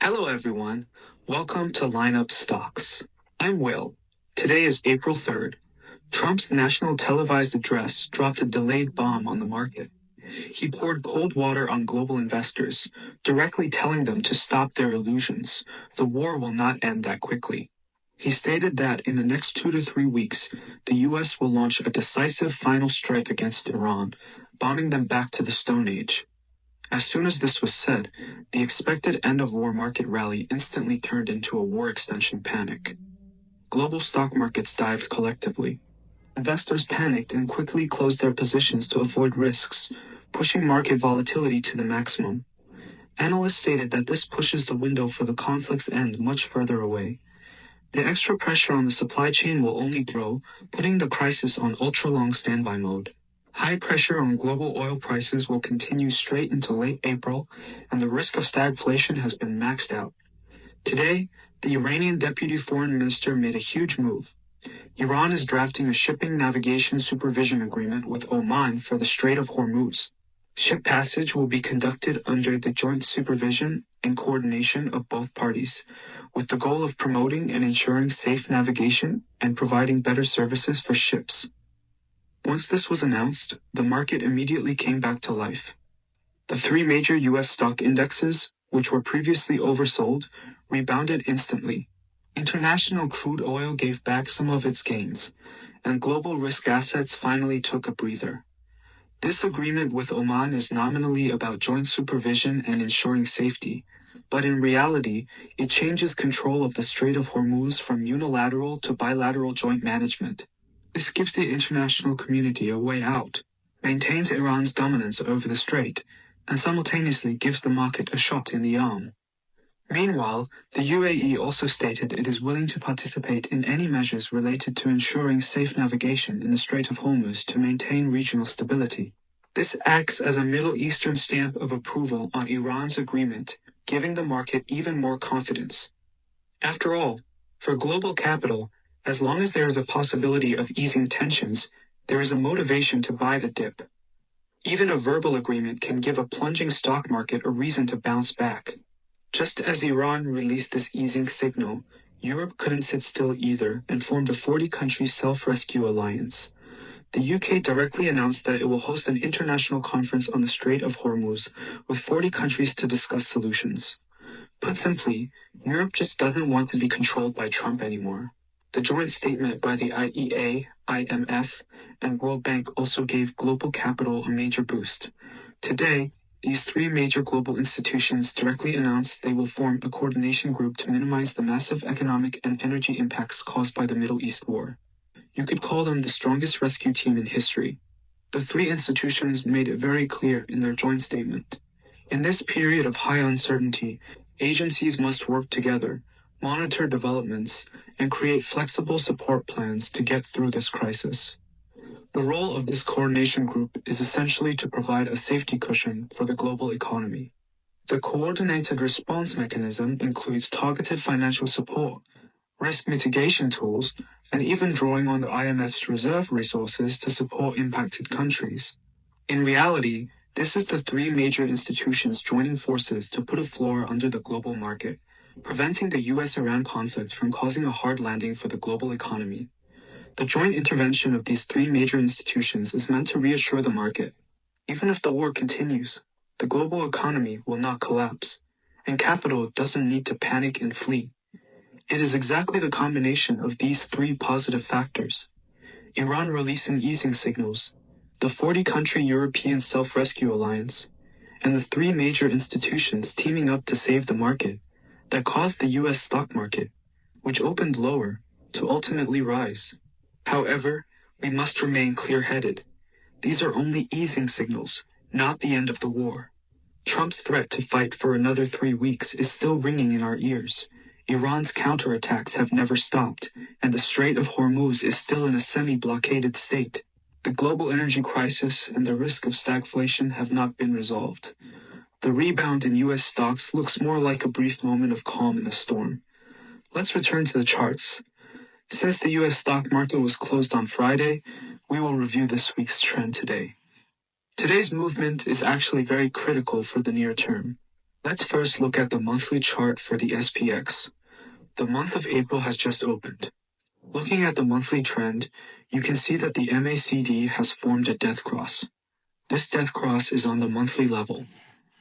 Hello, everyone. Welcome to Lineup Stocks. I'm Will. Today is April 3rd. Trump's national televised address dropped a delayed bomb on the market. He poured cold water on global investors, directly telling them to stop their illusions. The war will not end that quickly. He stated that in the next 2 to 3 weeks, the U.S. will launch a decisive final strike against Iran, bombing them back to the Stone Age. As soon as this was said, the expected end-of-war market rally instantly turned into a war extension panic. Global stock markets dived collectively. Investors panicked and quickly closed their positions to avoid risks, pushing market volatility to the maximum. Analysts stated that this pushes the window for the conflict's end much further away. The extra pressure on the supply chain will only grow, putting the crisis on ultra-long standby mode. High pressure on global oil prices will continue straight into late April, and the risk of stagflation has been maxed out. Today, the Iranian deputy foreign minister made a huge move. Iran is drafting a shipping navigation supervision agreement with Oman for the Strait of Hormuz. Ship passage will be conducted under the joint supervision and coordination of both parties, with the goal of promoting and ensuring safe navigation and providing better services for ships. Once this was announced, the market immediately came back to life. The three major U.S. stock indexes, which were previously oversold, rebounded instantly. International crude oil gave back some of its gains, and global risk assets finally took a breather. This agreement with Oman is nominally about joint supervision and ensuring safety, but in reality, it changes control of the Strait of Hormuz from unilateral to bilateral joint management. This gives the international community a way out, maintains Iran's dominance over the strait, and simultaneously gives the market a shot in the arm. Meanwhile, the UAE also stated it is willing to participate in any measures related to ensuring safe navigation in the Strait of Hormuz to maintain regional stability. This acts as a Middle Eastern stamp of approval on Iran's agreement, giving the market even more confidence. After all, for global capital, as long as there is a possibility of easing tensions, there is a motivation to buy the dip. Even a verbal agreement can give a plunging stock market a reason to bounce back. Just as Iran released this easing signal, Europe couldn't sit still either and formed a 40-country self-rescue alliance. The UK directly announced that it will host an international conference on the Strait of Hormuz with 40 countries to discuss solutions. Put simply, Europe just doesn't want to be controlled by Trump anymore. The joint statement by the IEA, IMF, and World Bank also gave global capital a major boost. Today, these three major global institutions directly announced they will form a coordination group to minimize the massive economic and energy impacts caused by the Middle East war. You could call them the strongest rescue team in history. The three institutions made it very clear in their joint statement. In this period of high uncertainty, agencies must work together, monitor developments, and create flexible support plans to get through this crisis. The role of this coordination group is essentially to provide a safety cushion for the global economy. The coordinated response mechanism includes targeted financial support, risk mitigation tools, and even drawing on the IMF's reserve resources to support impacted countries. In reality, this is the three major institutions joining forces to put a floor under the global market, preventing the US-Iran conflict from causing a hard landing for the global economy. The joint intervention of these three major institutions is meant to reassure the market. Even if the war continues, the global economy will not collapse, and capital doesn't need to panic and flee. It is exactly the combination of these three positive factors: Iran releasing easing signals, the 40-country European Self-Rescue Alliance, and the three major institutions teaming up to save the market that caused the US stock market, which opened lower, to ultimately rise. However, we must remain clear-headed. These are only easing signals, not the end of the war. Trump's threat to fight for another 3 weeks is still ringing in our ears. Iran's counterattacks have never stopped, and the Strait of Hormuz is still in a semi-blockaded state. The global energy crisis and the risk of stagflation have not been resolved. The rebound in U.S. stocks looks more like a brief moment of calm in a storm. Let's return to the charts. Since the U.S. stock market was closed on Friday, we will review this week's trend today. Today's movement is actually very critical for the near term. Let's first look at the monthly chart for the SPX. The month of April has just opened. Looking at the monthly trend, you can see that the MACD has formed a death cross. This death cross is on the monthly level.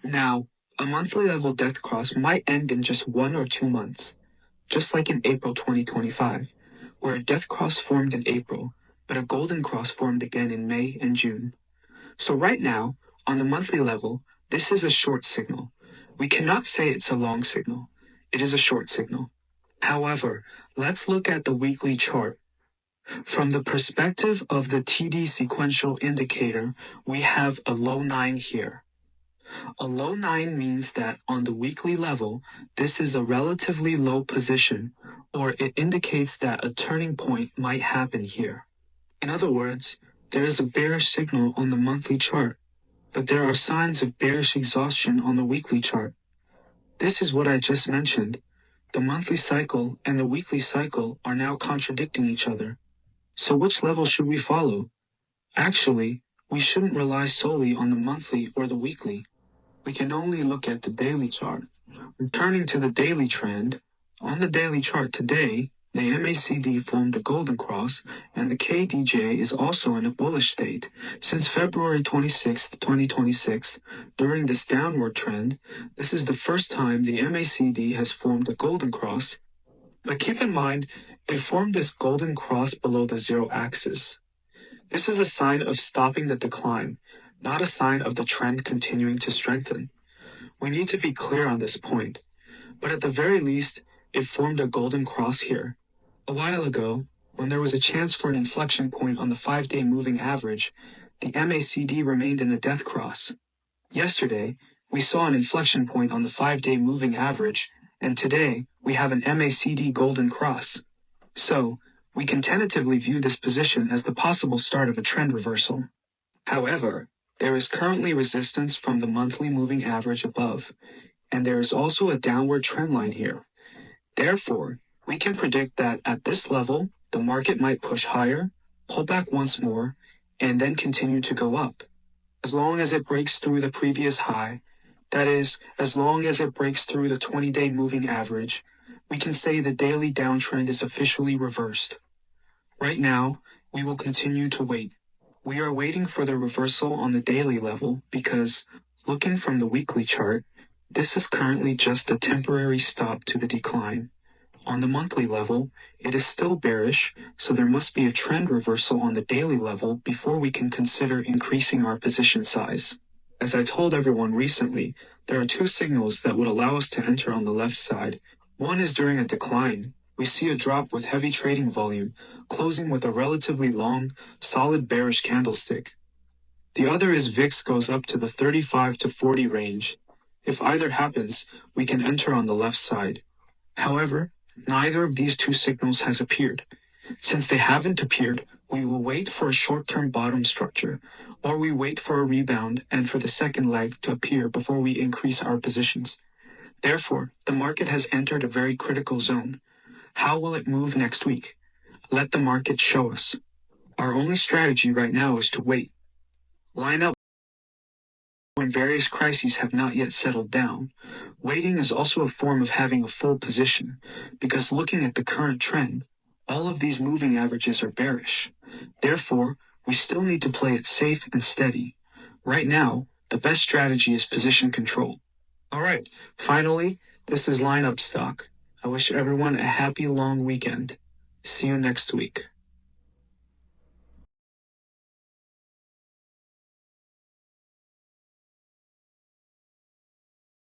Now, a monthly level death cross might end in just 1 or 2 months, just like in April 2025, where a death cross formed in April, but a golden cross formed again in May and June. So right now, on the monthly level, this is a short signal. We cannot say it's a long signal. It is a short signal. However, let's look at the weekly chart. From the perspective of the TD sequential indicator, we have a low 9 here. A low 9 means that on the weekly level, this is a relatively low position, or it indicates that a turning point might happen here. In other words, there is a bearish signal on the monthly chart, but there are signs of bearish exhaustion on the weekly chart. This is what I just mentioned. The monthly cycle and the weekly cycle are now contradicting each other. So which level should we follow? Actually, we shouldn't rely solely on the monthly or the weekly. We can only look at the daily chart. Returning to the daily trend, on the daily chart today, the MACD formed a golden cross, and the KDJ is also in a bullish state. Since February 26, 2026, during this downward trend, this is the first time the MACD has formed a golden cross. But keep in mind, it formed this golden cross below the zero axis. This is a sign of stopping the decline, not a sign of the trend continuing to strengthen. We need to be clear on this point. But at the very least, it formed a golden cross here. A while ago, when there was a chance for an inflection point on the 5-day moving average, the MACD remained in a death cross. Yesterday, we saw an inflection point on the 5-day moving average, and today we have an MACD golden cross. So, we can tentatively view this position as the possible start of a trend reversal. However, there is currently resistance from the monthly moving average above, and there is also a downward trend line here. Therefore, we can predict that at this level, the market might push higher, pull back once more, and then continue to go up. As long as it breaks through the previous high, that is, as long as it breaks through the 20-day moving average, we can say the daily downtrend is officially reversed. Right now, we will continue to wait. We are waiting for the reversal on the daily level because, looking from the weekly chart, this is currently just a temporary stop to the decline. On the monthly level, it is still bearish, so there must be a trend reversal on the daily level before we can consider increasing our position size. As I told everyone recently, there are two signals that would allow us to enter on the left side. One is during a decline. We see a drop with heavy trading volume, closing with a relatively long, solid bearish candlestick. The other is VIX goes up to the 35 to 40 range. If either happens, we can enter on the left side. However, neither of these two signals has appeared. Since they haven't appeared, we will wait for a short-term bottom structure, or we wait for a rebound and for the second leg to appear before we increase our positions. Therefore, the market has entered a very critical zone. How will it move next week? Let the market show us. Our only strategy right now is to wait. Line up when various crises have not yet settled down. Waiting is also a form of having a full position, because looking at the current trend, all of these moving averages are bearish. Therefore, we still need to play it safe and steady. Right now, the best strategy is position control. Alright, finally, this is lineup stock. I wish everyone a happy long weekend. See you next week.